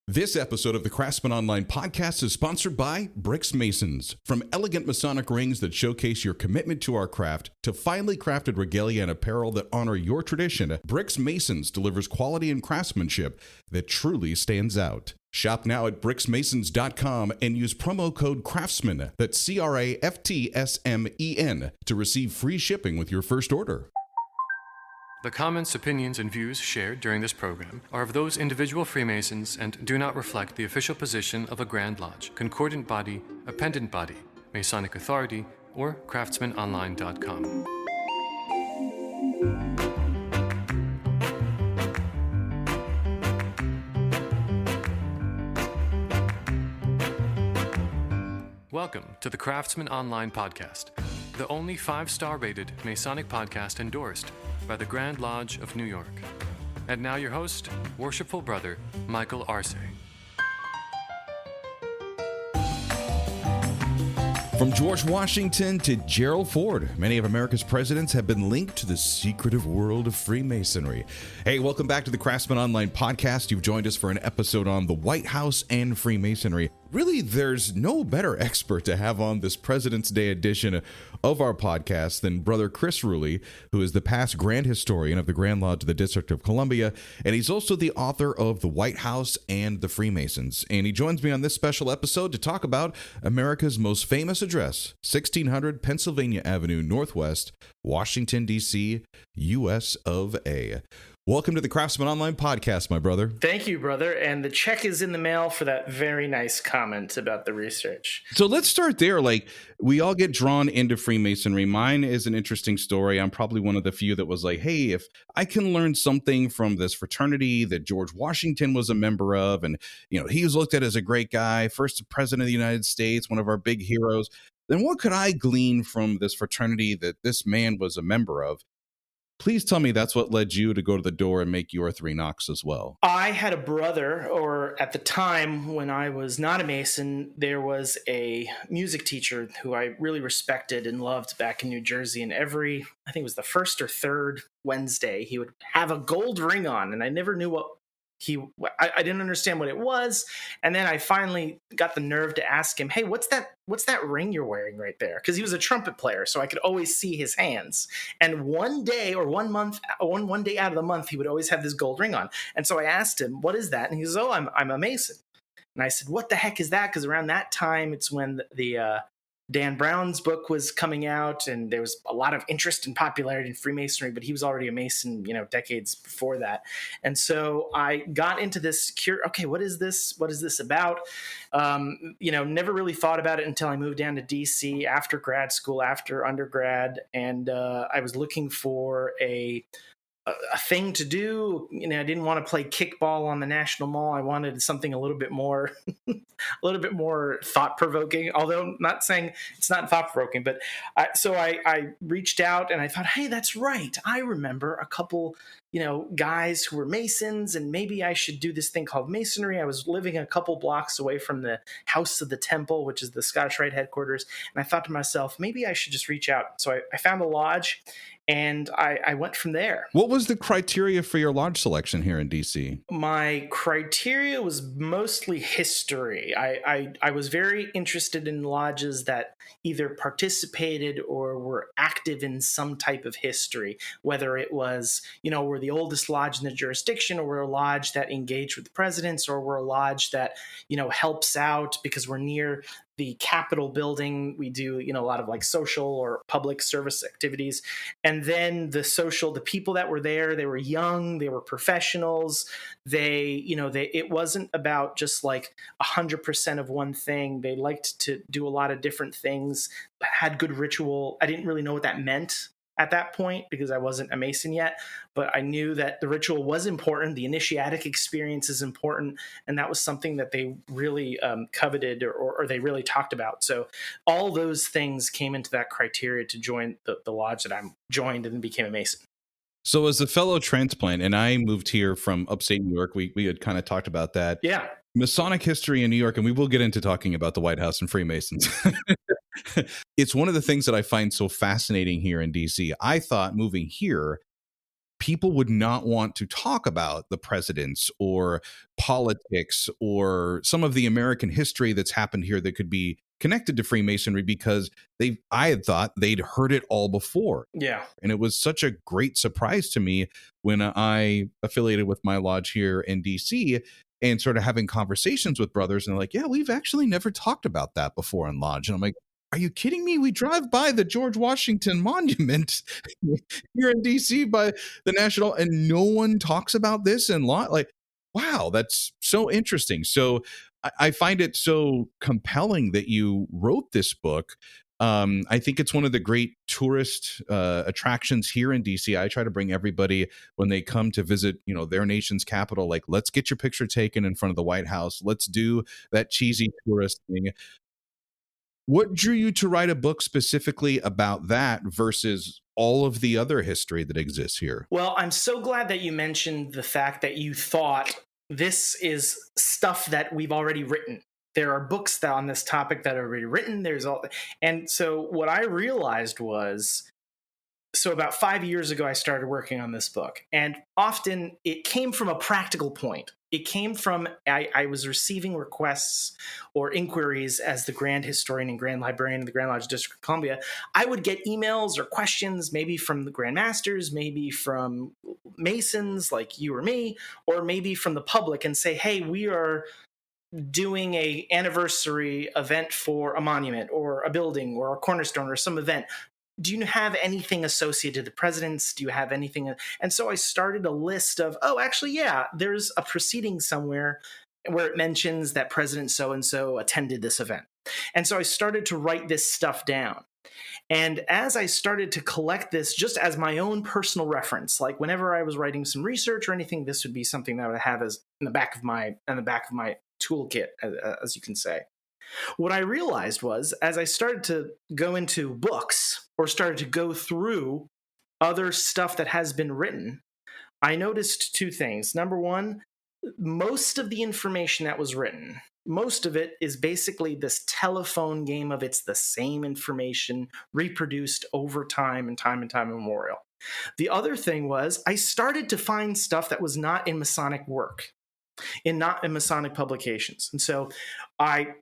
This episode of the Craftsman Online podcast is sponsored by Bricks Masons. From elegant Masonic rings that showcase your commitment to our craft to finely crafted regalia and apparel that honor your tradition, Bricks Masons delivers quality and craftsmanship that truly stands out. Shop now at bricksmasons.com and use promo code CRAFTSMAN, that's CRAFTSMEN, to receive free shipping with your first order. The comments, opinions, and views shared during this program are of those individual Freemasons and do not reflect the official position of a Grand Lodge, concordant body, appendant body, Masonic Authority, or craftsmanonline.com. Welcome to the Craftsman Online podcast, the only 5-star rated Masonic podcast endorsed by the Grand Lodge of New York. And now your host, Worshipful Brother Michael Arce. From George Washington to Gerald Ford, many of America's presidents have been linked to the secretive world of Freemasonry. Hey, welcome back to the Craftsman Online podcast. You've joined us for an episode on the White House and Freemasonry. Really, there's no better expert to have on this President's Day edition of our podcast than Brother Chris Ruli, who is the past Grand Historian of the Grand Lodge of the District of Columbia, and he's also the author of The White House and the Freemasons. And he joins me on this special episode to talk about America's most famous address, 1600 Pennsylvania Avenue Northwest, Washington, D.C., U.S. of A. Welcome to the Craftsman Online podcast, my brother. Thank you, brother. And the check is in the mail for that very nice comment about the research. So let's start there. Like, we all get drawn into Freemasonry. Mine is an interesting story. I'm probably one of the few that was like, hey, if I can learn something from this fraternity that George Washington was a member of, and, you know, he was looked at as a great guy, first president of the United States, one of our big heroes, then what could I glean from this fraternity that this man was a member of? Please tell me that's what led you to go to the door and make your 3 knocks as well. I had a brother, or at the time when I was not a Mason, there was a music teacher who I really respected and loved back in New Jersey. And every, I think it was the first or third Wednesday, he would have a gold ring on. And I never knew what I didn't understand what it was. And then I finally got the nerve to ask him, hey, what's that ring you're wearing right there? Because he was a trumpet player, so I could always see his hands. And one day or 1 month, one day out of the month, he would always have this gold ring on. And so I asked him, what is that? And he says, oh, I'm a Mason. And I said, what the heck is that? Because around that time, it's when the Dan Brown's book was coming out, and there was a lot of interest and popularity in Freemasonry, but he was already a Mason, decades before that. And so I got into this okay, what is this? What is this about? Never really thought about it until I moved down to DC after grad school, after undergrad. And I was looking for a thing to do. I didn't want to play kickball on the National Mall. I wanted something a little bit more, thought provoking. Although not saying it's not thought provoking, but I reached out and I thought, hey, that's right. I remember a couple, guys who were Masons, and maybe I should do this thing called Masonry. I was living a couple blocks away from the House of the Temple, which is the Scottish Rite headquarters, and I thought to myself, maybe I should just reach out. So I found a lodge. And I went from there. What was the criteria for your lodge selection here in DC? My criteria was mostly history. I was very interested in lodges that either participated or were active in some type of history, whether it was, we're the oldest lodge in the jurisdiction, or we're a lodge that engaged with the presidents, or we're a lodge that, helps out because we're near the Capitol building. We do, a lot of like social or public service activities. And then the people that were there, they were young, they were professionals. It wasn't about just like 100% of one thing. They liked to do a lot of different things, had good ritual. I didn't really know what that meant at that point because I wasn't a Mason yet, but I knew that the ritual was important. The initiatic experience is important. And that was something that they really coveted or they really talked about. So all those things came into that criteria to join the lodge that I joined and became a Mason. So as a fellow transplant, and I moved here from upstate New York, we had kind of talked about that. Yeah. Masonic history in New York, and we will get into talking about the White House and Freemasons. It's one of the things that I find so fascinating here in DC. I thought moving here people would not want to talk about the presidents or politics or some of the American history that's happened here that could be connected to Freemasonry, because I had thought they'd heard it all before. Yeah. And it was such a great surprise to me when I affiliated with my lodge here in DC and sort of having conversations with brothers, and they're like, yeah, we've actually never talked about that before in lodge. And I'm like, are you kidding me? We drive by the George Washington Monument here in DC by the National, and no one talks about this in law. Like, wow, that's so interesting. So I find it so compelling that you wrote this book. I think it's one of the great tourist attractions here in DC. I try to bring everybody when they come to visit, their nation's capital, like, let's get your picture taken in front of the White House. Let's do that cheesy tourist thing. What drew you to write a book specifically about that versus all of the other history that exists here? Well, I'm so glad that you mentioned the fact that you thought this is stuff that we've already written. There are books on this topic that are already written. And so what I realized was, so about 5 years ago, I started working on this book, and often it came from a practical point. It came from, I was receiving requests or inquiries as the Grand Historian and Grand Librarian of the Grand Lodge District of Columbia. I would get emails or questions, maybe from the Grand Masters, maybe from Masons like you or me, or maybe from the public, and say, hey, we are doing a anniversary event for a monument or a building or a cornerstone or some event. Do you have anything associated to the presidents? Do you have anything? And so I started a list of, there's a proceeding somewhere where it mentions that President so-and-so attended this event. And so I started to write this stuff down. And as I started to collect this just as my own personal reference, like whenever I was writing some research or anything, this would be something that I would have as in the back of my toolkit, as you can say. What I realized was, as I started to go into books or started to go through other stuff that has been written, I noticed two things. Number one, most of the information that was written, most of it is basically this telephone game of it's the same information reproduced over time and time immemorial. The other thing was, I started to find stuff that was not in Masonic work, not in Masonic publications. And so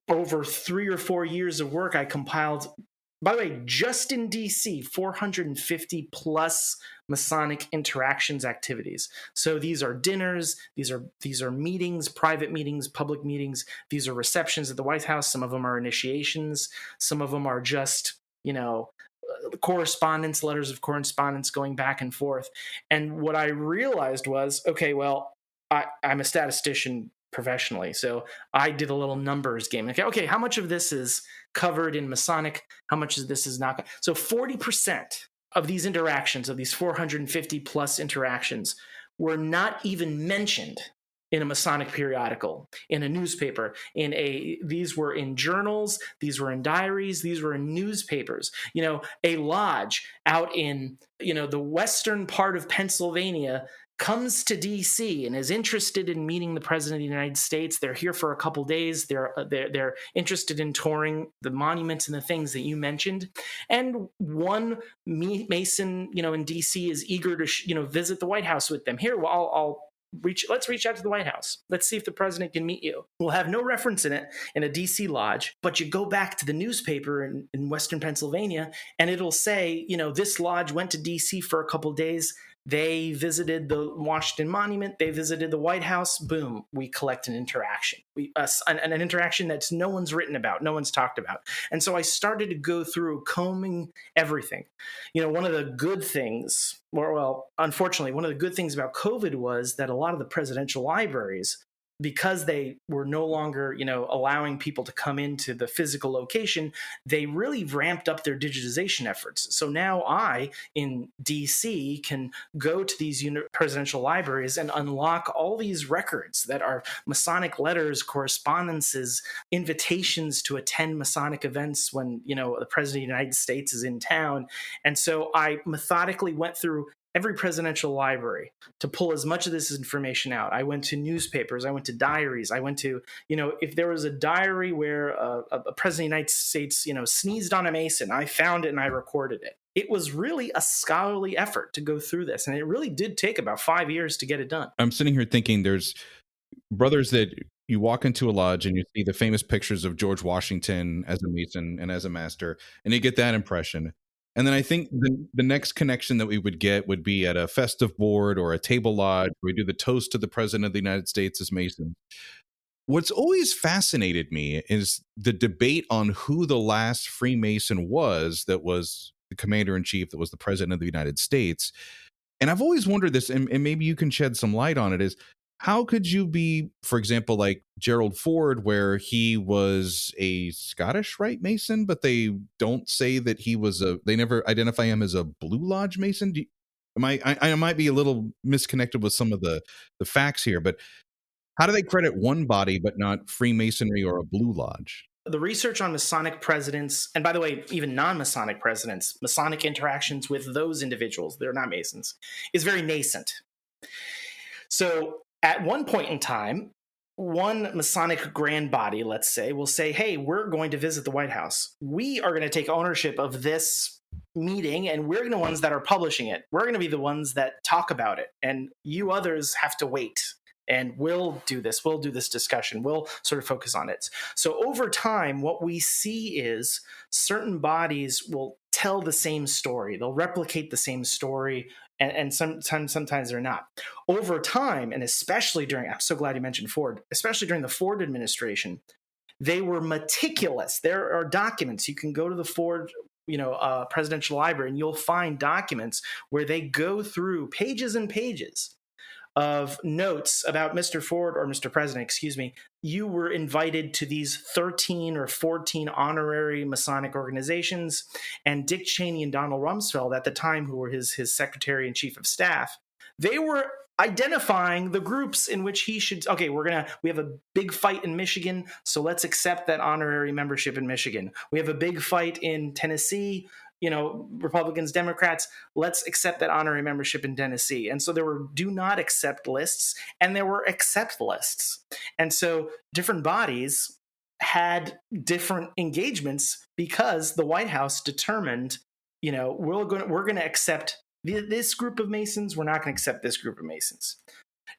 over 3 or 4 years of work, I compiled, by the way, just in DC, 450 plus Masonic interactions activities. So these are dinners, these are meetings, private meetings, public meetings. These are receptions at the White House. Some of them are initiations. Some of them are just, correspondence, letters of correspondence going back and forth. And what I realized was, okay, well, I'm a statistician professionally, so I did a little numbers game. Okay, how much of this is covered in Masonic? How much of this is not? So 40% of these interactions, of these 450 plus interactions, were not even mentioned in a Masonic periodical, in a newspaper, these were in journals, these were in diaries, these were in newspapers. A lodge out in, the western part of Pennsylvania comes to DC and is interested in meeting the President of the United States. They're here for a couple days. They're interested in touring the monuments and the things that you mentioned. And one Mason, in DC is eager to, visit the White House with them. Here, let's reach out to the White House. Let's see if the president can meet you. We'll have no reference in it in a DC lodge, but you go back to the newspaper in Western Pennsylvania, and it'll say, this lodge went to DC for a couple days. They visited the Washington Monument. They visited the White House. Boom, we collect an interaction. An interaction that's no one's written about, no one's talked about. And so I started to go through combing everything. One of the good things, unfortunately, one of the good things about COVID was that a lot of the presidential libraries, because they were no longer, allowing people to come into the physical location, they really ramped up their digitization efforts. So now I, in DC, can go to these presidential libraries and unlock all these records that are Masonic letters, correspondences, invitations to attend Masonic events when, the President of the United States is in town. And so I methodically went through every presidential library to pull as much of this information out. I went to newspapers. I went to diaries. I went to, if there was a diary where a president of the United States, sneezed on a Mason, I found it and I recorded it. it was really a scholarly effort to go through this. And it really did take about 5 years to get it done. I'm sitting here thinking there's brothers that you walk into a lodge and you see the famous pictures of George Washington as a Mason and as a master, and you get that impression. And then I think the next connection that we would get would be at a festive board or a table lodge where we do the toast to the President of the United States as Mason. What's always fascinated me is the debate on who the last Freemason was that was the commander in chief, that was the President of the United States. And I've always wondered this, and maybe you can shed some light on it, is how could you be, for example, like Gerald Ford, where he was a Scottish Rite Mason, but they don't say that he was they never identify him as a Blue Lodge Mason? I might be a little misconnected with some of the facts here, but how do they credit one body but not Freemasonry or a Blue Lodge? The research on Masonic presidents, and by the way, even non-Masonic presidents, Masonic interactions with those individuals, they're not Masons, is very nascent. So at one point in time, one Masonic grand body, let's say, will say, hey, we're going to visit the White House. We are going to take ownership of this meeting, and we're the ones that are publishing it. We're going to be the ones that talk about it, and you others have to wait. And we'll do this discussion. We'll sort of focus on it. So over time, what we see is certain bodies will tell the same story. They'll replicate the same story. And sometimes they're not. Over time, and especially during, I'm so glad you mentioned Ford, especially during the Ford administration, they were meticulous. There are documents. You can go to the Ford presidential library, and you'll find documents where they go through pages and pages of notes about Mr. Ford, or Mr. President, excuse me. You were invited to these 13 or 14 honorary Masonic organizations, and Dick Cheney and Donald Rumsfeld at the time, who were his secretary and chief of staff, they were identifying the groups in which he should, okay, we have a big fight in Michigan, so let's accept that honorary membership in Michigan. We have a big fight in Tennessee, Republicans, Democrats, let's accept that honorary membership in Tennessee. And so there were do not accept lists, and there were accept lists. And so different bodies had different engagements because the White House determined, we're going to accept this group of Masons. We're not going to accept this group of Masons.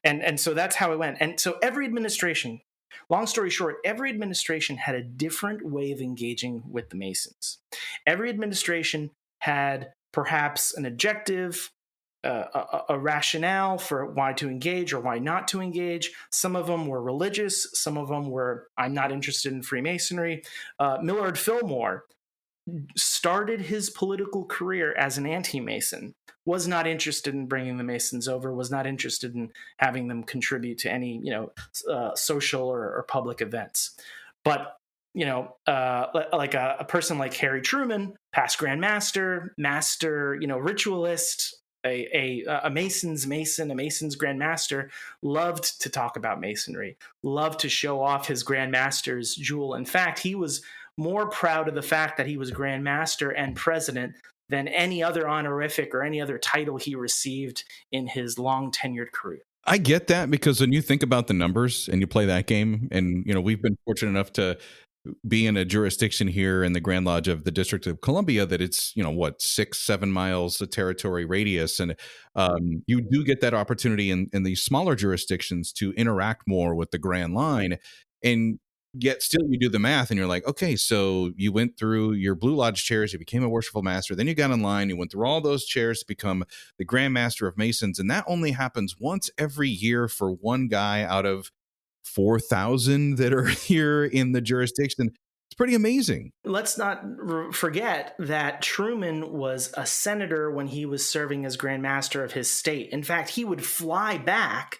And so that's how it went. And so every administration, long story short, every administration had a different way of engaging with the Masons. Every administration had perhaps an objective, a rationale for why to engage or why not to engage. Some of them were religious. Some of them were, I'm not interested in Freemasonry. Millard Fillmore started his political career as an anti-Mason, was not interested in bringing the Masons over, was not interested in having them contribute to any, social or public events. But, like a person like Harry Truman, past Grand Master, ritualist, a Mason's Mason, a Mason's Grand Master, loved to talk about Masonry, loved to show off his Grand Master's jewel. In fact, he was more proud of the fact that he was Grand Master and President than any other honorific or any other title he received in his long tenured career. I get that, because when you think about the numbers and you play that game, and we've been fortunate enough to be in a jurisdiction here in the Grand Lodge of the District of Columbia that it's 6-7 miles of territory radius, and you do get that opportunity in these smaller jurisdictions to interact more with the Grand Line, and yet still you do the math and you're like, okay, so you went through your Blue Lodge chairs, you became a worshipful master, then you got in line, you went through all those chairs to become the Grand Master of Masons, and that only happens once every year for one guy out of 4,000 that are here in the jurisdiction. It's pretty amazing. Let's not forget that Truman was a senator when he was serving as Grand Master of his state. In fact, he would fly back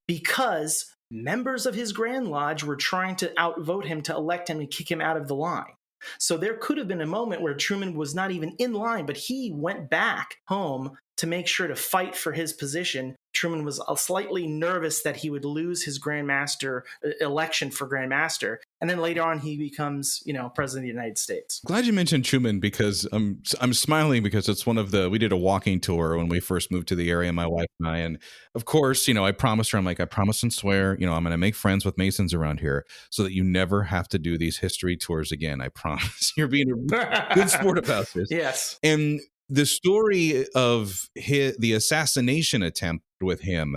because members of his Grand Lodge were trying to outvote him to elect him and kick him out of the line. So there could have been a moment where Truman was not even in line, but he went back home to make sure to fight for his position. Truman was slightly nervous that he would lose his Grand Master election for Grand Master. And then later on, he becomes, President of the United States. Glad you mentioned Truman, because I'm smiling because it's we did a walking tour when we first moved to the area, my wife and I. And of course, I promised her, I promise and swear, I'm going to make friends with Masons around here so that you never have to do these history tours again. I promise. You're being a good sport about this. Yes. And the story of the assassination attempt with him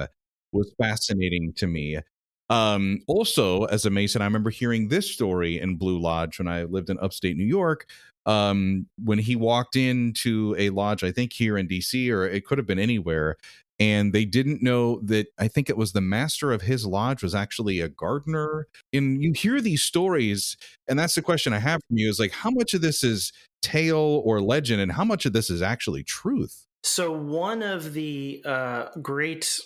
was fascinating to me. Also, as a Mason, I remember hearing this story in Blue Lodge when I lived in upstate New York. When he walked into a lodge, I think here in DC, or it could have been anywhere, and they didn't know that I think it was the master of his lodge was actually a gardener. And you hear these stories, and that's the question I have from you is like, how much of this is tale or legend, and how much of this is actually truth? So one of the great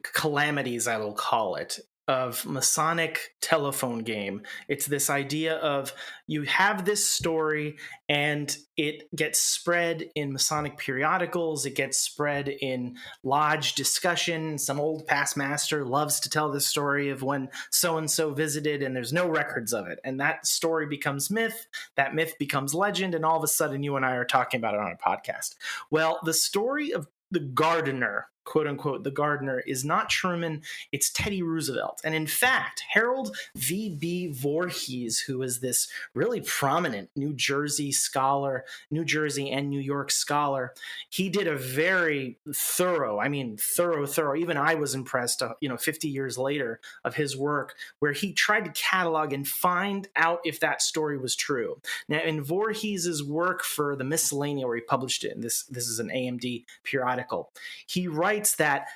calamities, I will call it, of Masonic telephone game. It's this idea of you have this story and it gets spread in Masonic periodicals. It gets spread in lodge discussion. Some old past master loves to tell this story of when so-and-so visited and there's no records of it. And that story becomes myth. That myth becomes legend. And all of a sudden you and I are talking about it on a podcast. Well, the story of the gardener, quote unquote, the gardener, is not Truman, it's Teddy Roosevelt. And in fact, Harold V.B. Voorhees, who is this really prominent New Jersey scholar, New Jersey and New York scholar, he did a very thorough, even I was impressed, 50 years later of his work, where he tried to catalog and find out if that story was true. Now, in Voorhees's work for the Miscellanea, where he published it, and this is an AMD periodical, he writes that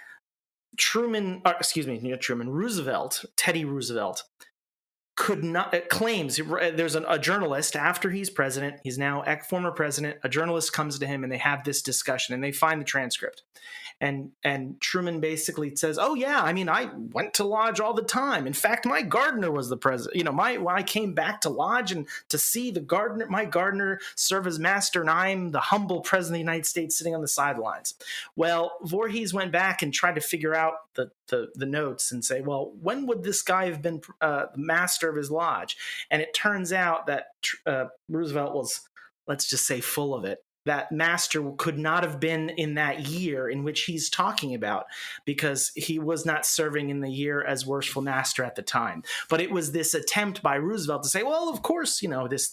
Roosevelt, Teddy Roosevelt, could not claims there's a journalist after he's president. He's now former president. A journalist comes to him and they have this discussion and they find the transcript. And Truman basically says, "Oh yeah, I went to lodge all the time. In fact, my gardener was the president. When I came back to lodge and to see my gardener serve as master, and I'm the humble president of the United States sitting on the sidelines." Well, Voorhees went back and tried to figure out the notes and say, well, when would this guy have been the master of his lodge? And it turns out that Roosevelt was, let's just say, full of it. That master could not have been in that year in which he's talking about, because he was not serving in the year as worshipful master at the time. But it was this attempt by Roosevelt to say, well, of course,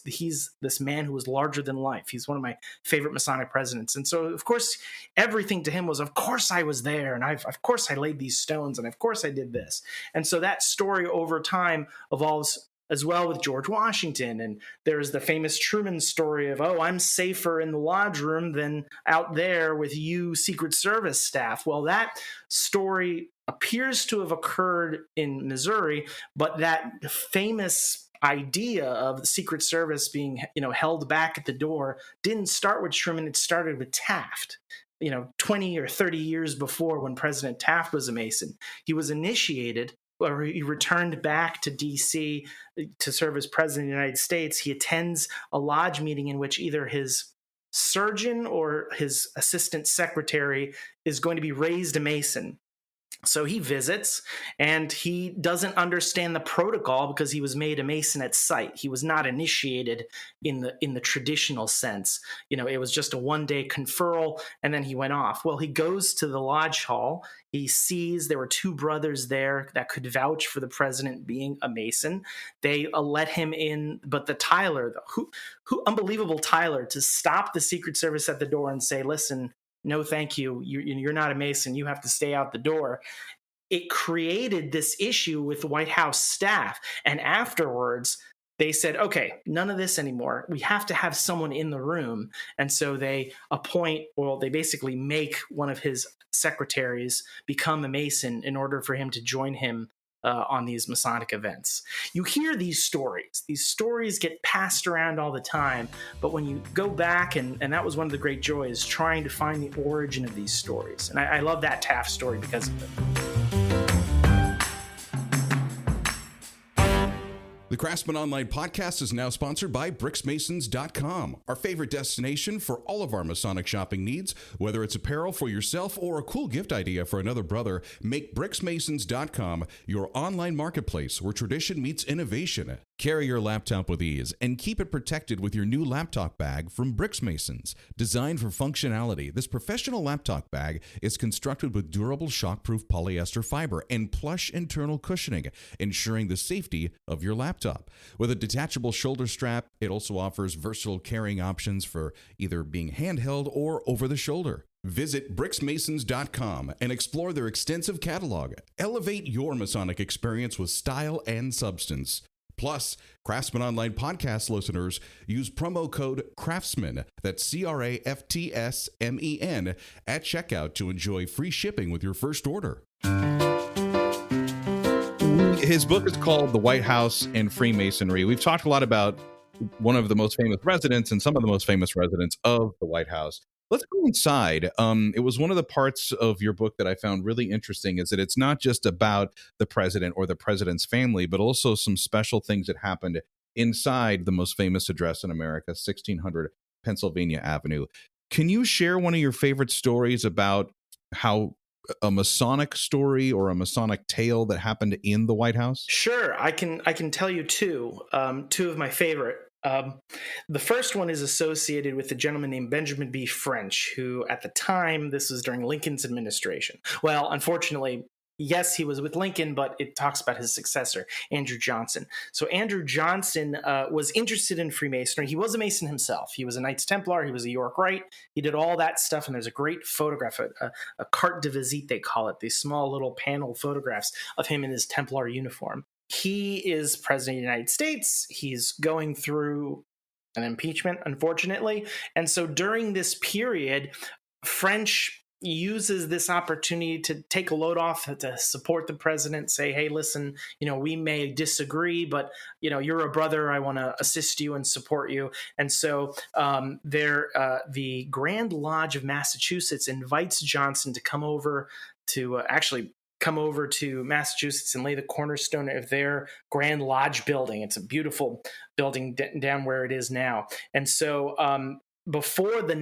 he's this man who was larger than life. He's one of my favorite Masonic presidents. And so, of course, everything to him was, of course I was there, and of course I laid these stones, and of course I did this. And so that story over time evolves as well with George Washington. And there's the famous Truman story of, oh, I'm safer in the lodge room than out there with you Secret Service staff. Well, that story appears to have occurred in Missouri, but that famous idea of the Secret Service being, held back at the door didn't start with Truman. It started with Taft. 20 or 30 years before, when President Taft was a Mason. He was initiated, or he returned back to D.C. to serve as president of the United States. He attends a lodge meeting in which either his surgeon or his assistant secretary is going to be raised a Mason. So he visits, and he doesn't understand the protocol because he was made a Mason at sight. He was not initiated in the traditional sense. It was just a one-day conferral, and then he went off. Well, he goes to the lodge hall. He sees there were two brothers there that could vouch for the president being a Mason. They let him in, but the Tyler, who unbelievable Tyler, to stop the Secret Service at the door and say, listen, no, thank you. You're not a Mason. You have to stay out the door. It created this issue with the White House staff. And afterwards, they said, okay, none of this anymore. We have to have someone in the room. And so they they basically make one of his secretaries become a Mason in order for him to join him on these Masonic events. You hear these stories get passed around all the time, but when you go back, and that was one of the great joys, trying to find the origin of these stories. And I love that Taft story because of it. The Craftsman Online podcast is now sponsored by BricksMasons.com, our favorite destination for all of our Masonic shopping needs. Whether it's apparel for yourself or a cool gift idea for another brother, make BricksMasons.com your online marketplace where tradition meets innovation. Carry your laptop with ease and keep it protected with your new laptop bag from Bricks Masons. Designed for functionality, this professional laptop bag is constructed with durable shockproof polyester fiber and plush internal cushioning, ensuring the safety of your laptop. laptop. With a detachable shoulder strap, it also offers versatile carrying options for either being handheld or over the shoulder. Visit bricksmasons.com and explore their extensive catalog. Elevate your Masonic experience with style and substance. Plus, Craftsman Online podcast listeners use promo code CRAFTSMAN, that's CRAFTSMEN, at checkout to enjoy free shipping with your first order. His book is called The White House and Freemasonry. We've talked a lot about one of the most famous residents and some of the most famous residents of the White House. Let's go inside. It was one of the parts of your book that I found really interesting is that it's not just about the president or the president's family, but also some special things that happened inside the most famous address in America, 1600 Pennsylvania Avenue. Can you share one of your favorite stories about how a Masonic story or a Masonic tale that happened in the White House? Sure, I can tell you two of my favorite. The first one is associated with a gentleman named Benjamin B. French, who at the time, this was during Lincoln's administration. Well, unfortunately, yes, he was with Lincoln, but it talks about his successor, Andrew Johnson. So Andrew Johnson was interested in Freemasonry. He was a Mason himself. He was a Knights Templar. He was a York Rite. He did all that stuff, and there's a great photograph, a carte de visite, they call it, these small little panel photographs of him in his Templar uniform. He is president of the United States. He's going through an impeachment, unfortunately. And so during this period, French uses this opportunity to take a load off, to support the president, say, hey, listen, we may disagree, but, you're a brother. I want to assist you and support you. And so the Grand Lodge of Massachusetts invites Johnson to come over to come over to Massachusetts and lay the cornerstone of their Grand Lodge building. It's a beautiful building down where it is now. And so before they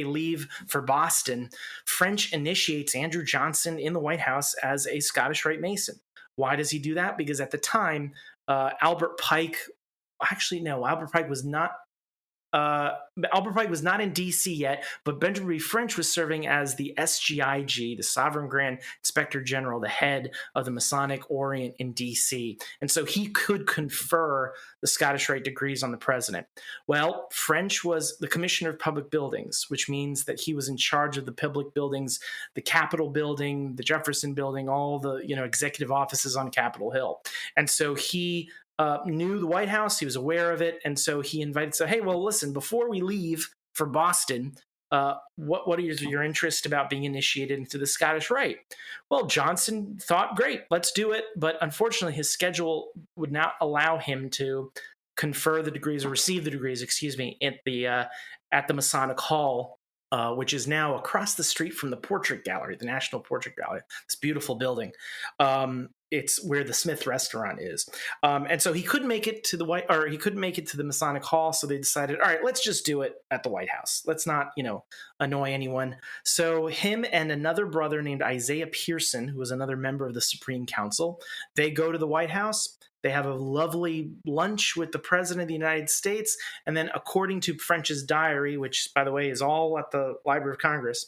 leave for Boston, French initiates Andrew Johnson in the White House as a Scottish Rite Mason. Why does he do that? Because at the time, Albert Pike was not in D.C. yet, but Benjamin B. French was serving as the SGIG, the Sovereign Grand Inspector General, the head of the Masonic Orient in D.C. And so he could confer the Scottish Rite degrees on the president. Well, French was the Commissioner of Public Buildings, which means that he was in charge of the public buildings, the Capitol Building, the Jefferson Building, all the executive offices on Capitol Hill. And so he knew the White House. He was aware of it. And so he invited, hey, well, listen, before we leave for Boston, what are your interests about being initiated into the Scottish Rite? Well, Johnson thought, great, let's do it. But unfortunately, his schedule would not allow him to confer the degrees or receive the degrees, at the Masonic Hall, which is now across the street from the Portrait Gallery, the National Portrait Gallery, this beautiful building. It's where the Smith restaurant is. And so he couldn't make it to the Masonic Hall. So they decided, all right, let's just do it at the White House. Let's not, annoy anyone. So him and another brother named Isaiah Pearson, who was another member of the Supreme Council, they go to the White House. They have a lovely lunch with the President of the United States. And then according to French's diary, which, by the way, is all at the Library of Congress,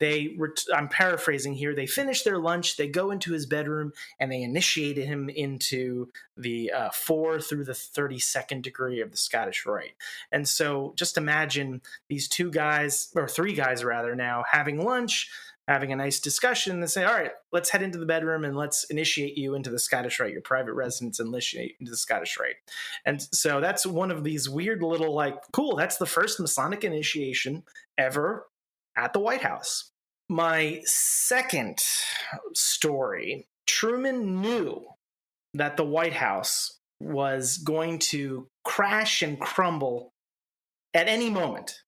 I'm paraphrasing here, they finish their lunch, they go into his bedroom, and they initiated him into the 4 through the 32nd degree of the Scottish Rite. And so just imagine these three guys now, having lunch, having a nice discussion, and say, all right, let's head into the bedroom and let's initiate you into the Scottish Rite, your private residence, initiate into the Scottish Rite. And so that's one of these weird little, cool, that's the first Masonic initiation ever at the White House. My second story, Truman knew that the White House was going to crash and crumble at any moment,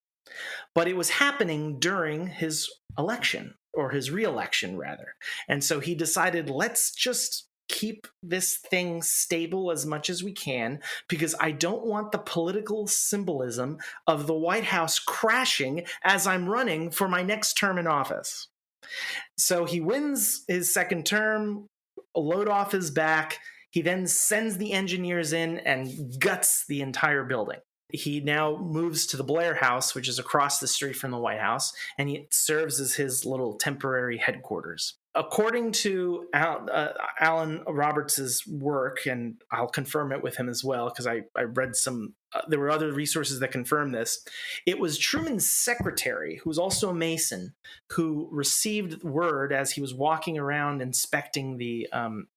but it was happening during his election, or his re-election rather. And so he decided, let's just keep this thing stable as much as we can, because I don't want the political symbolism of the White House crashing as I'm running for my next term in office. So he wins his second term, a load off his back. He then sends the engineers in and guts the entire building. He now moves to the Blair House, which is across the street from the White House, and it serves as his little temporary headquarters. according to Alan Roberts's work, and I'll confirm it with him as well because I read some. There were other resources that confirm this. It was Truman's secretary, who was also a Mason, who received word as he was walking around inspecting the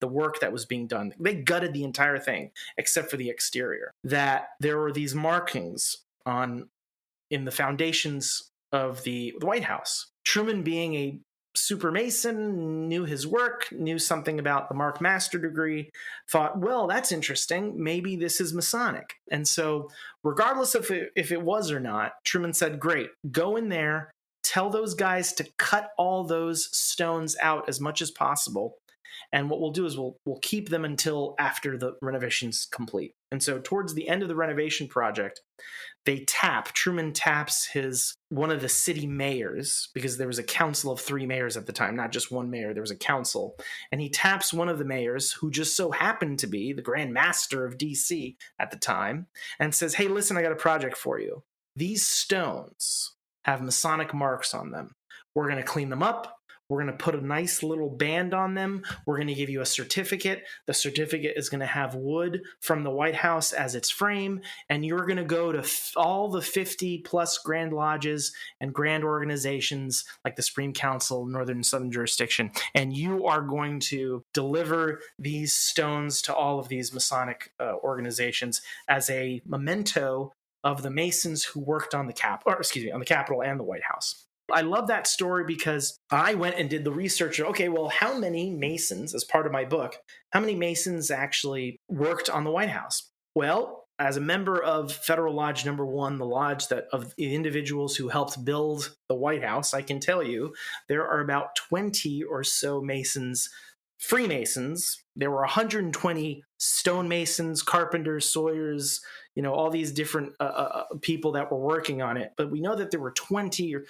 work that was being done. They gutted the entire thing except for the exterior. That there were these markings in the foundations of the White House. Truman, being a super Mason, knew his work, knew something about the Mark Master degree, thought, well, that's interesting. Maybe this is Masonic. And so regardless of if it was or not, Truman said, great, go in there, tell those guys to cut all those stones out as much as possible. And what we'll do is we'll keep them until after the renovation's complete. And so towards the end of the renovation project, Truman taps one of the city mayors, because there was a council of 3 mayors at the time, not just one mayor, there was a council. And he taps one of the mayors, who just so happened to be the Grand Master of DC at the time, and says, hey, listen, I got a project for you. These stones have Masonic marks on them. We're going to clean them up. We're going to put a nice little band on them. We're going to give you a certificate. The certificate is going to have wood from the White House as its frame. And you're going to go to all the 50 plus Grand Lodges and grand organizations like the Supreme Council, Northern and Southern Jurisdiction. And you are going to deliver these stones to all of these Masonic organizations as a memento of the Masons who worked on the Capitol and the White House. I love that story because I went and did the research. Okay, well, how many Masons, as part of my book, how many Masons actually worked on the White House? Well, as a member of Federal Lodge Number 1, the lodge of the individuals who helped build the White House, I can tell you there are about 20 or so Masons, Freemasons. There were 120 stonemasons, carpenters, sawyers, all these different people that were working on it. But we know that there were 20 or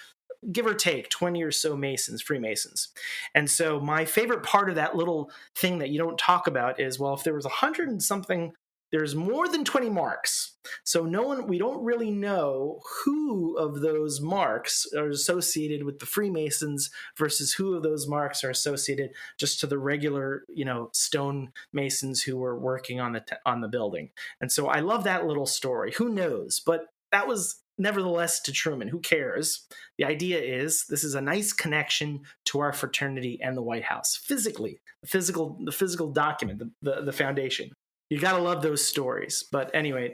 give or take 20 or so Masons, Freemasons. And so my favorite part of that little thing that you don't talk about is, well, if there was 100 and something, there's more than 20 marks. So we don't really know who of those marks are associated with the Freemasons versus who of those marks are associated just to the regular, stone masons who were working on the building. And so I love that little story. Who knows? But that was nevertheless to Truman. Who cares? The idea is this is a nice connection to our fraternity and the White House. Physically, the physical document, the foundation. You got to love those stories. But anyway,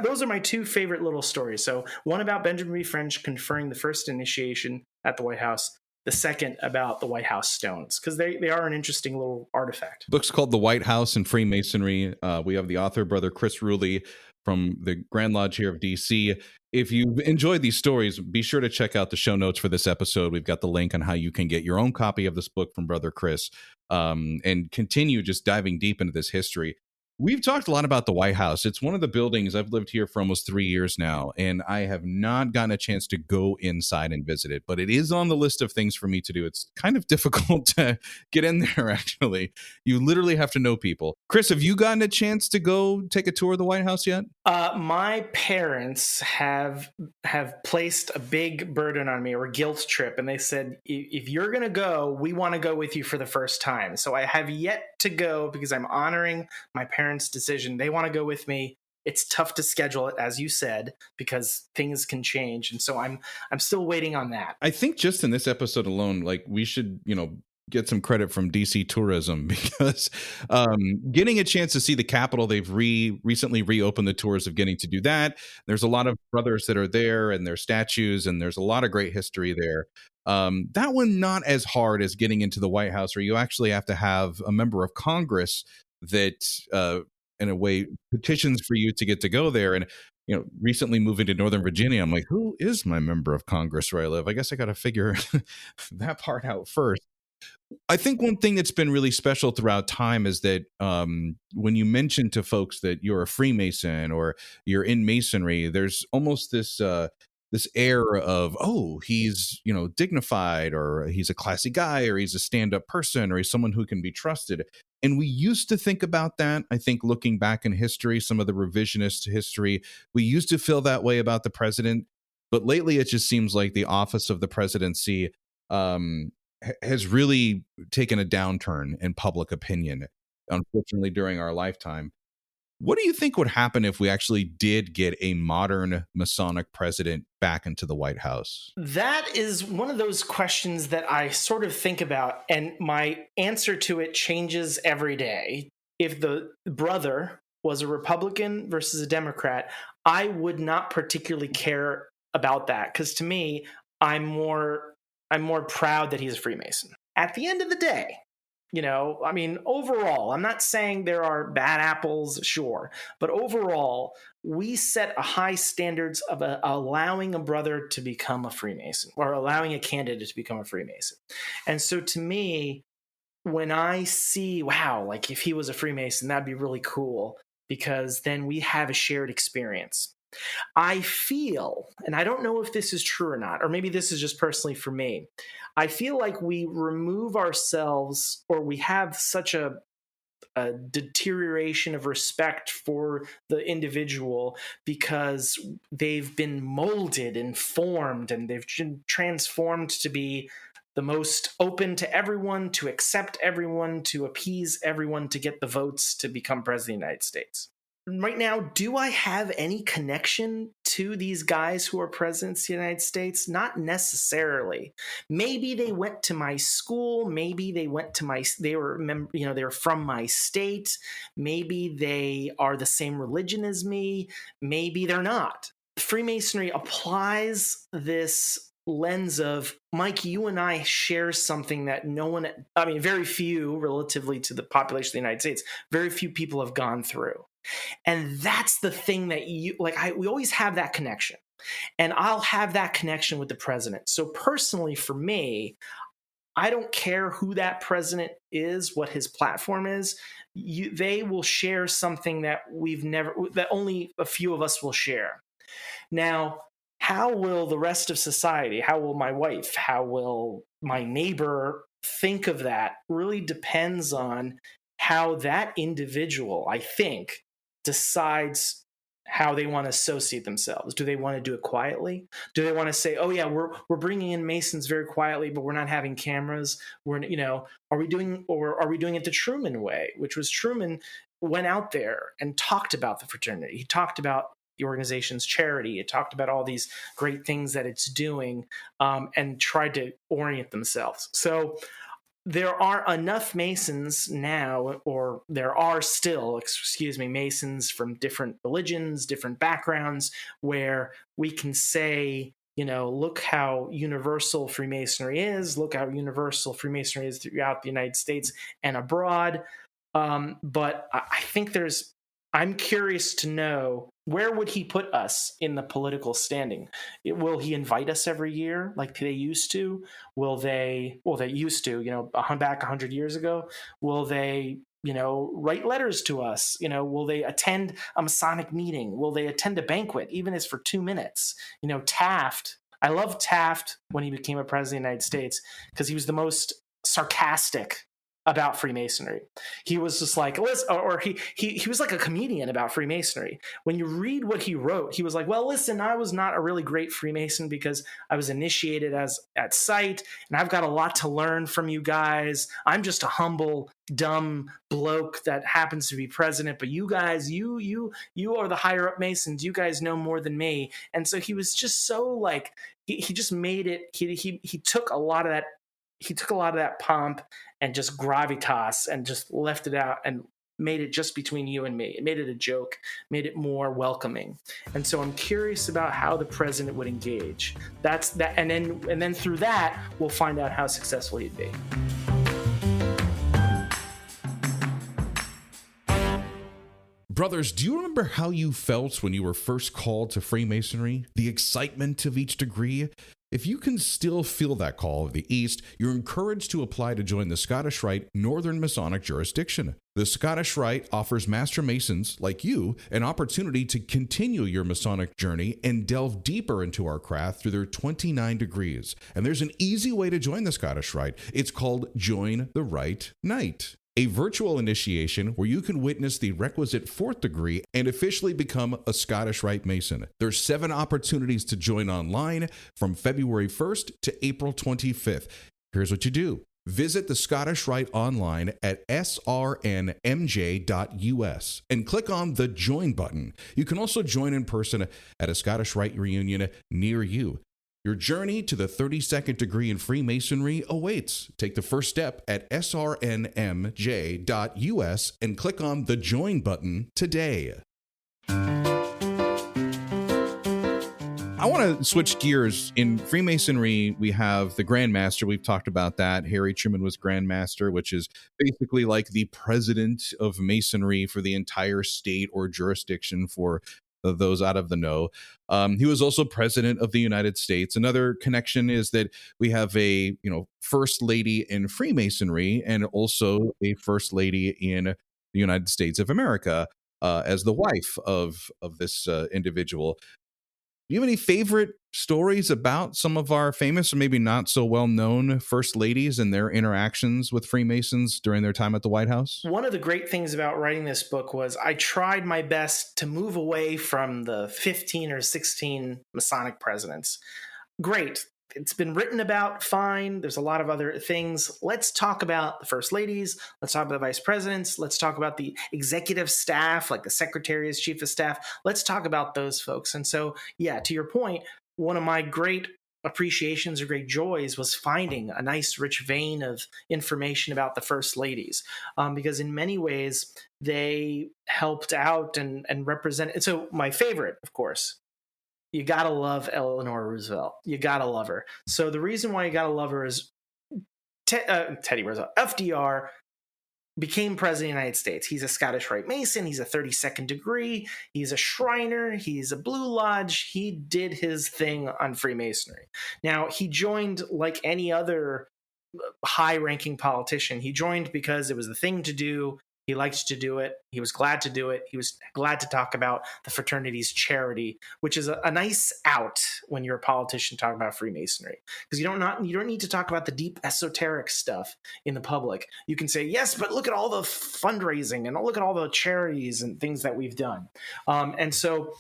those are my 2 favorite little stories. So one about Benjamin B. French conferring the first initiation at the White House. The second about the White House stones, because they are an interesting little artifact. Book's called The White House and Freemasonry. We have the author, Brother Chris Ruli, from the Grand Lodge here of DC. If you've enjoyed these stories, be sure to check out the show notes for this episode. We've got the link on how you can get your own copy of this book from Brother Chris, and continue just diving deep into this history. We've talked a lot about the White House. It's one of the buildings. I've lived here for almost 3 years now, and I have not gotten a chance to go inside and visit it, but it is on the list of things for me to do. It's kind of difficult to get in there, actually. You literally have to know people. Chris, have you gotten a chance to go take a tour of the White House yet? My parents have placed a big burden on me, or guilt trip, and they said, if you're going to go, we want to go with you for the first time. So I have yet to go because I'm honoring my parents' decision. They want to go with me. It's tough to schedule it, as you said, because things can change. And so I'm still waiting on that. I think just in this episode alone, we should, get some credit from DC tourism, because getting a chance to see the Capitol, they've recently reopened the tours of getting to do that. There's a lot of brothers that are there and their statues, and there's a lot of great history there. That one not as hard as getting into the White House, where you actually have to have a member of Congress that in a way petitions for you to get to go there. And recently moving to Northern Virginia, I'm like, who is my member of Congress where I live? I guess I got to figure that part out first. I think one thing that's been really special throughout time is that when you mention to folks that you're a Freemason or you're in Masonry, there's almost this air of, oh, he's dignified, or he's a classy guy, or he's a stand-up person, or he's someone who can be trusted. And we used to think about that. I think looking back in history, some of the revisionist history, we used to feel that way about the president. But lately, it just seems like the office of the presidency has really taken a downturn in public opinion, unfortunately, during our lifetime. What do you think would happen if we actually did get a modern Masonic president back into the White House? That is one of those questions that I sort of think about, and my answer to it changes every day. If the brother was a Republican versus a Democrat, I would not particularly care about that, because to me, I'm more proud that he's a Freemason. At the end of the day, I mean, overall, I'm not saying there are bad apples, sure, but overall, we set a high standards of allowing a brother to become a Freemason, or allowing a candidate to become a Freemason. And so to me, when I see, wow, like if he was a Freemason, that'd be really cool, because then we have a shared experience. I feel, and I don't know if this is true or not, or maybe this is just personally for me, I feel like we remove ourselves, or we have such a deterioration of respect for the individual, because they've been molded and formed, and they've been transformed to be the most open to everyone, to accept everyone, to appease everyone, to get the votes to become president of the United States. Right now, do I have any connection to these guys who are presidents of the United States? Not necessarily. Maybe they went to my school. Maybe they were from my state. Maybe they are the same religion as me. Maybe they're not. Freemasonry applies this lens of, Mike, you and I share something that very few, relatively to the population of the United States, very few people have gone through. And that's the thing that we always have that connection. And I'll have that connection with the president. So personally, for me, I don't care who that president is, what his platform is. They will share something that that only a few of us will share. Now, how will the rest of society, how will my wife, how will my neighbor think of that, really depends on how that individual, I think, decides how they want to associate themselves. Do they want to do it quietly? Do they want to say, oh yeah, we're bringing in Masons very quietly, but we're not having cameras? Are we doing it the Truman way, which was Truman went out there and talked about the fraternity. He talked about the organization's charity. It talked about all these great things that it's doing, and tried to orient themselves. So there are enough Masons now, or there are still, Masons from different religions, different backgrounds, where we can say, look how universal Freemasonry is, look how universal Freemasonry is throughout the United States and abroad. But I think I'm curious to know, where would he put us in the political standing? Will he invite us every year like they used to? They used to, back 100 years ago. Will they, write letters to us? Will they attend a Masonic meeting? Will they attend a banquet, even if it's for 2 minutes? Taft, I love Taft when he became a president of the United States, because he was the most sarcastic about Freemasonry. He was just like, listen, or he was like a comedian about Freemasonry. When you read what he wrote, he was like, well, listen, I was not a really great Freemason because I was initiated at sight, and I've got a lot to learn from you guys. I'm just a humble, dumb bloke that happens to be president, but you guys, you are the higher up Masons. You guys know more than me. And so he was just so like, he just made it, he took a lot of that. He took a lot of that pomp and just gravitas and just left it out and made it just between you and me. It made it a joke, made it more welcoming. And so I'm curious about how the president would engage. That's that, and then through that, we'll find out how successful he'd be. Brothers, do you remember how you felt when you were first called to Freemasonry? The excitement of each degree? If you can still feel that call of the East, you're encouraged to apply to join the Scottish Rite Northern Masonic jurisdiction. The Scottish Rite offers Master Masons like you an opportunity to continue your Masonic journey and delve deeper into our craft through their 29 degrees. And there's an easy way to join the Scottish Rite. It's called Join the Rite Night, a virtual initiation where you can witness the requisite 4th degree and officially become a Scottish Rite Mason. There's 7 opportunities to join online from February 1st to April 25th. Here's what you do. Visit the Scottish Rite online at srnmj.us and click on the Join button. You can also join in person at a Scottish Rite reunion near you. Your journey to the 32nd degree in Freemasonry awaits. Take the first step at srnmj.us and click on the Join button today. I want to switch gears. In Freemasonry, we have the Grand Master. We've talked about that. Harry Truman was Grand Master, which is basically like the president of Masonry for the entire state or jurisdiction for those out of the know. He was also president of the United States. Another connection is that we have a first lady in Freemasonry and also a first lady in the United States of America as the wife of this individual. Do you have any favorite stories about some of our famous or maybe not so well-known first ladies and their interactions with Freemasons during their time at the White House? One of the great things about writing this book was I tried my best to move away from the 15 or 16 Masonic presidents. Great. It's been written about, fine. There's a lot of other things. Let's talk about the first ladies. Let's talk about the vice presidents. Let's talk about the executive staff, like the secretary as chief of staff. Let's talk about those folks. And so, yeah, to your point, one of my great appreciations or great joys was finding a nice rich vein of information about the first ladies, because in many ways they helped out and represented. So my favorite, of course, you got to love Eleanor Roosevelt. You got to love her. So the reason why you got to love her is Teddy Roosevelt, FDR, became president of the United States. He's a Scottish Rite Mason. He's a 32nd degree. He's a Shriner. He's a Blue Lodge. He did his thing on Freemasonry. Now, he joined like any other high-ranking politician. He joined because it was the thing to do. He liked to do it. He was glad to do it. He was glad to talk about the fraternity's charity, which is a nice out when you're a politician talking about Freemasonry, because you don't need to talk about the deep esoteric stuff in the public. You can say, yes, but look at all the fundraising and look at all the charities and things that we've done. And so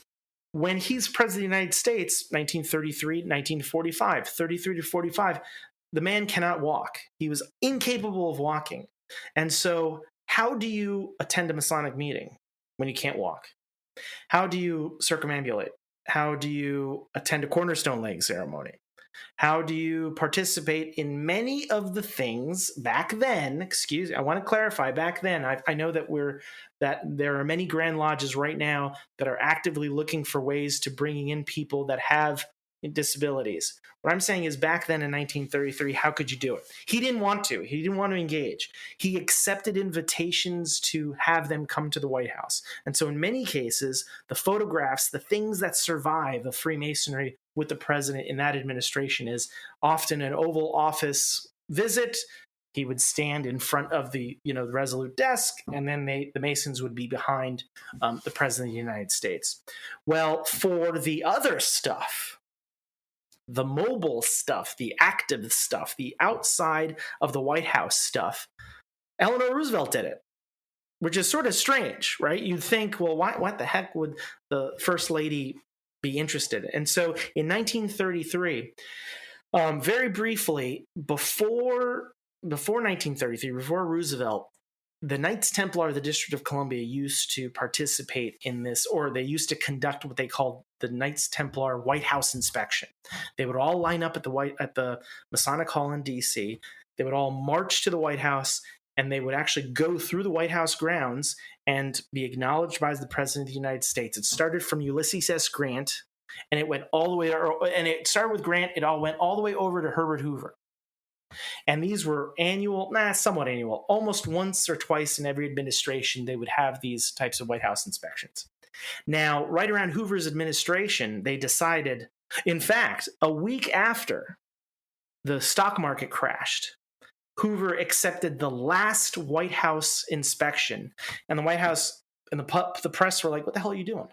when he's president of the United States, 1933, 1945, 33 to 45, the man cannot walk. He was incapable of walking. And so how do you attend a Masonic meeting when you can't walk? How do you circumambulate? How do you attend a cornerstone laying ceremony? How do you participate in many of the things back then? I want to clarify, back then, I know that there are many Grand Lodges right now that are actively looking for ways to bringing in people that have disabilities. What I'm saying is back then in 1933, how could you do it? He didn't want to. He didn't want to engage. He accepted invitations to have them come to the White House. And so in many cases, the photographs, the things that survive of Freemasonry with the president in that administration is often an Oval Office visit. He would stand in front of the Resolute desk, and then the Masons would be behind the president of the United States. Well, for the other stuff, the mobile stuff, the active stuff, the outside of the White House stuff, Eleanor Roosevelt did it, which is sort of strange, right? You'd think, well, what the heck would the First Lady be interested in? And so in 1933, very briefly, before 1933, before Roosevelt, the Knights Templar of the District of Columbia used to participate in this, or they used to conduct what they called the Knights Templar White House inspection. They would all line up at the Masonic Hall in D.C. They would all march to the White House, and they would actually go through the White House grounds and be acknowledged by the President of the United States. It started from Ulysses S. Grant, and it went all the way, and it started with Grant. It all went all the way over to Herbert Hoover. And these were somewhat annual. Almost once or twice in every administration, they would have these types of White House inspections. Now, right around Hoover's administration, they decided, in fact, a week after the stock market crashed, Hoover accepted the last White House inspection. And the White House and the press were like, what the hell are you doing?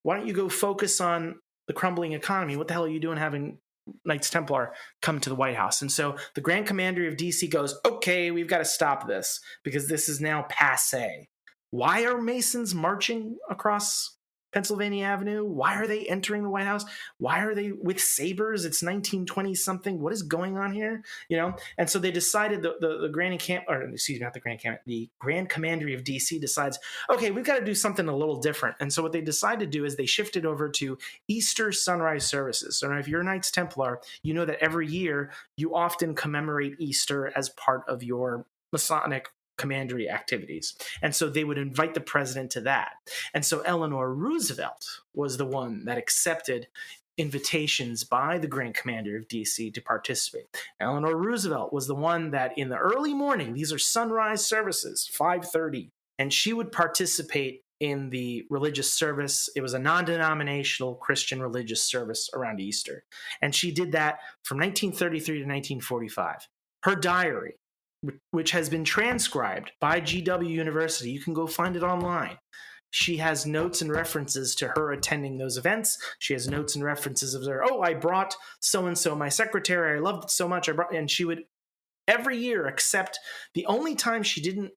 Why don't you go focus on the crumbling economy? What the hell are you doing having Knights Templar come to the White House? And so the Grand Commander of DC goes, okay, we've got to stop this because this is now passé. Why are Masons marching across Pennsylvania Avenue? Why are they entering the White House? Why are they with sabers? It's 1920 something. What is going on here? And so they decided the Grand Commandery of DC decides, okay, we've got to do something a little different. And so what they decided to do is they shifted over to Easter sunrise services. So now if you're a Knights Templar, you know that every year you often commemorate Easter as part of your Masonic commandery activities. And so they would invite the president to that. And so Eleanor Roosevelt was the one that accepted invitations by the Grand Commander of DC to participate. Eleanor Roosevelt was the one that in the early morning, these are sunrise services, 5:30, and she would participate in the religious service. It was a non-denominational Christian religious service around Easter. And she did that from 1933 to 1945. Her diary, which has been transcribed by GW University, you can go find it online. She has notes and references to her attending those events. She has notes and references of her, I brought so-and-so, my secretary, I loved it so much. And she would every year, except the only time she didn't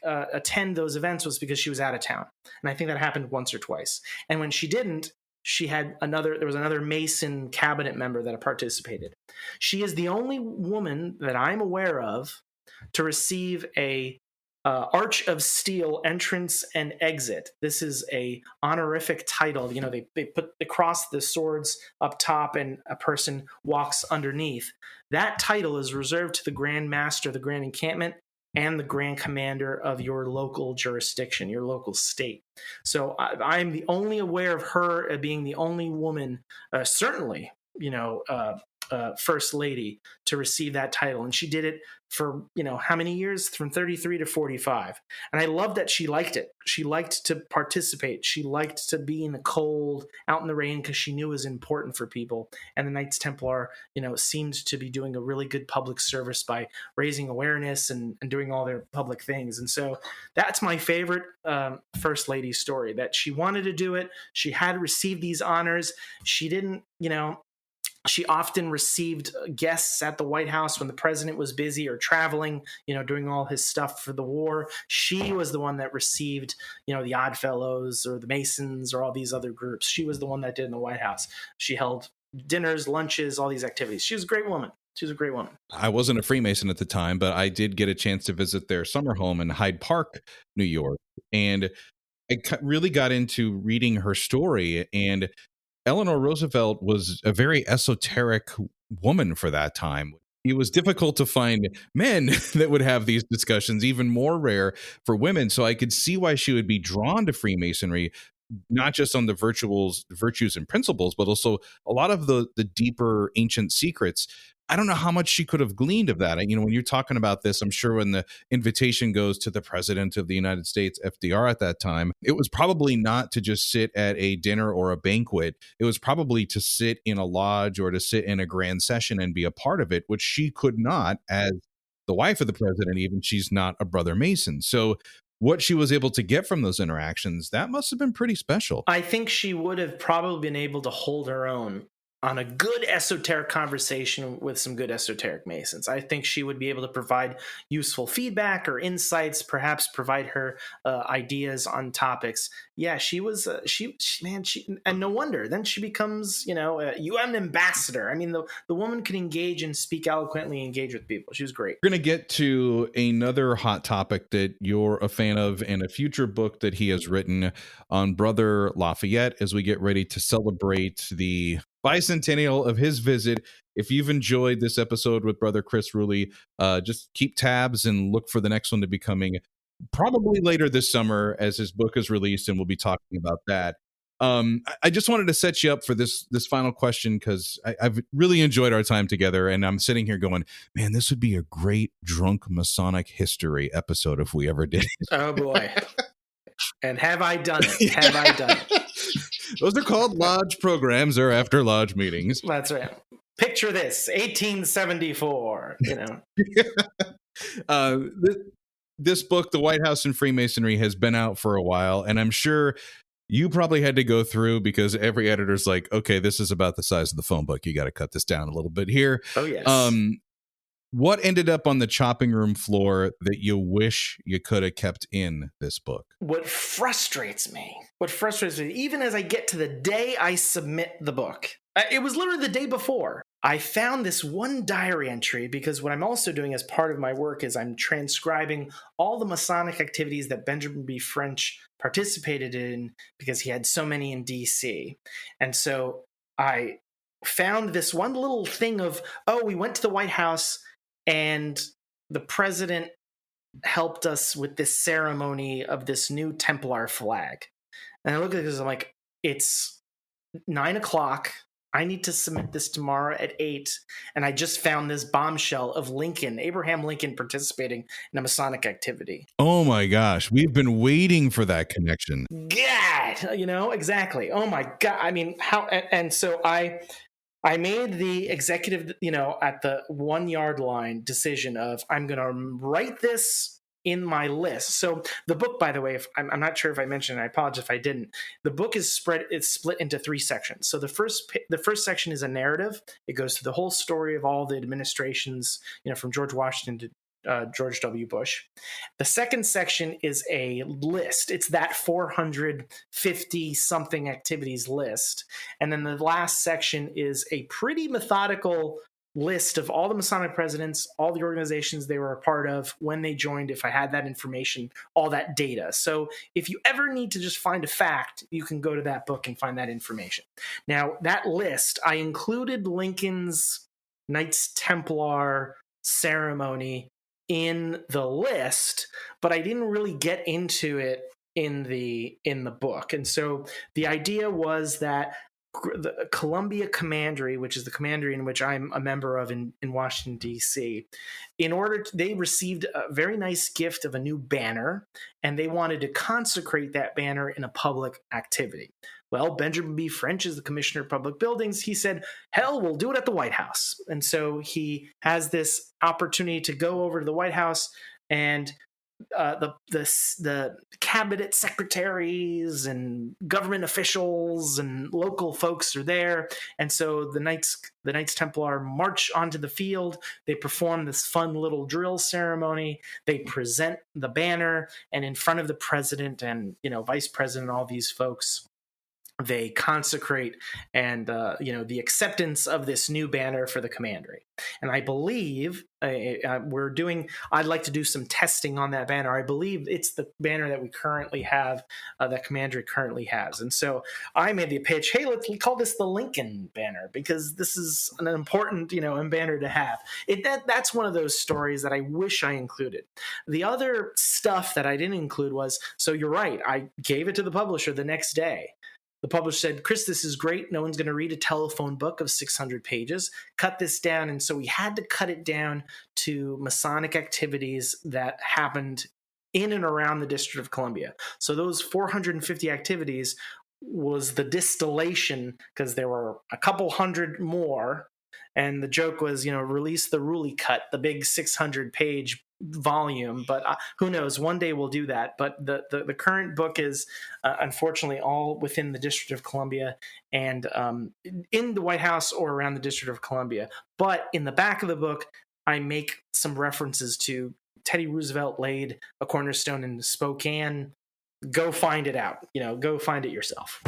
attend those events was because she was out of town. And I think that happened once or twice. And when she didn't, there was another Mason cabinet member that participated. She is the only woman that I'm aware of to receive a Arch of Steel entrance and exit. This is a honorific title. They cross the swords up top and a person walks underneath. That title is reserved to the Grand Master, the Grand Encampment, and the Grand Commander of your local jurisdiction, your local state. So I'm the only aware of her being the only woman, certainly, First Lady, to receive that title. And she did it for, how many years? From 33 to 45. And I love that she liked it. She liked to participate. She liked to be in the cold, out in the rain, because she knew it was important for people. And the Knights Templar, seemed to be doing a really good public service by raising awareness and doing all their public things. And so that's my favorite First Lady story, that she wanted to do it. She had received these honors. She didn't, she often received guests at the White House when the president was busy or traveling, doing all his stuff for the war. She was the one that received, the Odd Fellows or the Masons or all these other groups. She was the one that did in the White House. She held dinners, lunches, all these activities. She was a great woman. She was a great woman. I wasn't a Freemason at the time, but I did get a chance to visit their summer home in Hyde Park, New York. And I really got into reading her story. And Eleanor Roosevelt was a very esoteric woman for that time. It was difficult to find men that would have these discussions, even more rare for women. So I could see why she would be drawn to Freemasonry, not just on the virtues and principles, but also a lot of the deeper ancient secrets. I don't know how much she could have gleaned of that. When you're talking about this, I'm sure when the invitation goes to the president of the United States, FDR at that time, it was probably not to just sit at a dinner or a banquet. It was probably to sit in a lodge or to sit in a grand session and be a part of it, which she could not as the wife of the president, even she's not a brother Mason. So what she was able to get from those interactions, that must have been pretty special. I think she would have probably been able to hold her own on a good esoteric conversation with some good esoteric Masons. I think she would be able to provide useful feedback or insights, perhaps provide her ideas on topics. Yeah, she was, and no wonder. Then she becomes, a UN ambassador. I mean, the woman can engage and speak eloquently, engage with people. She was great. We're going to get to another hot topic that you're a fan of and a future book that he has written on Brother Lafayette as we get ready to celebrate the bicentennial of his visit. If you've enjoyed this episode with Brother Chris Ruli, just keep tabs and look for the next one to be coming probably later this summer as his book is released, and we'll be talking about that. I just wanted to set you up for this final question because I've really enjoyed our time together, and I'm sitting here going, man, this would be a great drunk Masonic history episode if we ever did it. Oh boy. And have I done it? Have I done it? Those are called lodge programs or after lodge meetings. That's right. Picture this, 1874, This book, The White House and Freemasonry, has been out for a while, and I'm sure you probably had to go through because every editor's like, okay, this is about the size of the phone book. You got to cut this down a little bit here. Oh, yes. What ended up on the chopping room floor that you wish you could have kept in this book? What frustrates me, even as I get to the day I submit the book, it was literally the day before, I found this one diary entry, because what I'm also doing as part of my work is I'm transcribing all the Masonic activities that Benjamin B. French participated in, because he had so many in DC. And so I found this one little thing of, we went to the White House and the president helped us with this ceremony of this new Templar flag. And I look at this, I'm like, it's 9:00. I need to submit this tomorrow at 8. And I just found this bombshell of Abraham Lincoln participating in a Masonic activity. Oh my gosh. We've been waiting for that connection. God, exactly. Oh my God. I mean, how, and so I made the executive, at the 1 yard line decision of, I'm going to write this in my list. So the book, by the way, I'm not sure if I mentioned it, I apologize if I didn't. The book is split into 3 sections. So the first section is a narrative. It goes through the whole story of all the administrations, from George Washington to George W. Bush. The second section is a list. It's that 450 something activities list. And then the last section is a pretty methodical list of all the Masonic presidents, all the organizations they were a part of, when they joined, if I had that information, all that data. So if you ever need to just find a fact, you can go to that book and find that information. Now, that list, I included Lincoln's Knights Templar ceremony in the list, but I didn't really get into it in the book. And so the idea was that the Columbia Commandery, which is the commandery in which I'm a member of in Washington, D.C., they received a very nice gift of a new banner, and they wanted to consecrate that banner in a public activity. Well, Benjamin B. French is the Commissioner of Public Buildings. He said, hell, we'll do it at the White House. And so he has this opportunity to go over to the White House, and the cabinet secretaries and government officials and local folks are there. And so the Knights Templar march onto the field. They perform this fun little drill ceremony. They present the banner, and in front of the president and vice president, all these folks, they consecrate and the acceptance of this new banner for the commandery. And I believe I'd like to do some testing on that banner. I believe it's the banner that we currently have, that commandery currently has. And so I made the pitch, hey, let's call this the Lincoln banner, because this is an important banner to have. That's one of those stories that I wish I included. The other stuff that I didn't include was, so you're right, I gave it to the publisher the next day. The publisher said, Chris, this is great. No one's going to read a telephone book of 600 pages. Cut this down. And so we had to cut it down to Masonic activities that happened in and around the District of Columbia. So those 450 activities was the distillation, because there were a couple hundred more. And the joke was, release the Ruli cut, the big 600-page volume. But who knows? One day we'll do that. But the current book is, unfortunately, all within the District of Columbia and in the White House or around the District of Columbia. But in the back of the book, I make some references to Teddy Roosevelt laid a cornerstone in Spokane. Go find it out. Go find it yourself.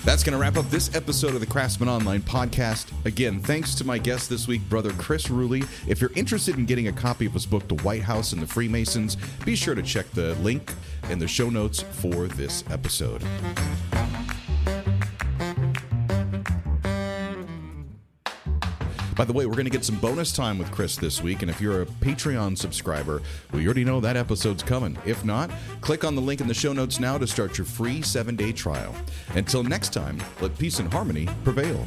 That's going to wrap up this episode of the Craftsman Online podcast. Again, thanks to my guest this week, Brother Chris Ruli. If you're interested in getting a copy of his book, The White House and the Freemasons, be sure to check the link in the show notes for this episode. By the way, we're going to get some bonus time with Chris this week, and if you're a Patreon subscriber, well, you already know that episode's coming. If not, click on the link in the show notes now to start your free 7-day trial. Until next time, let peace and harmony prevail.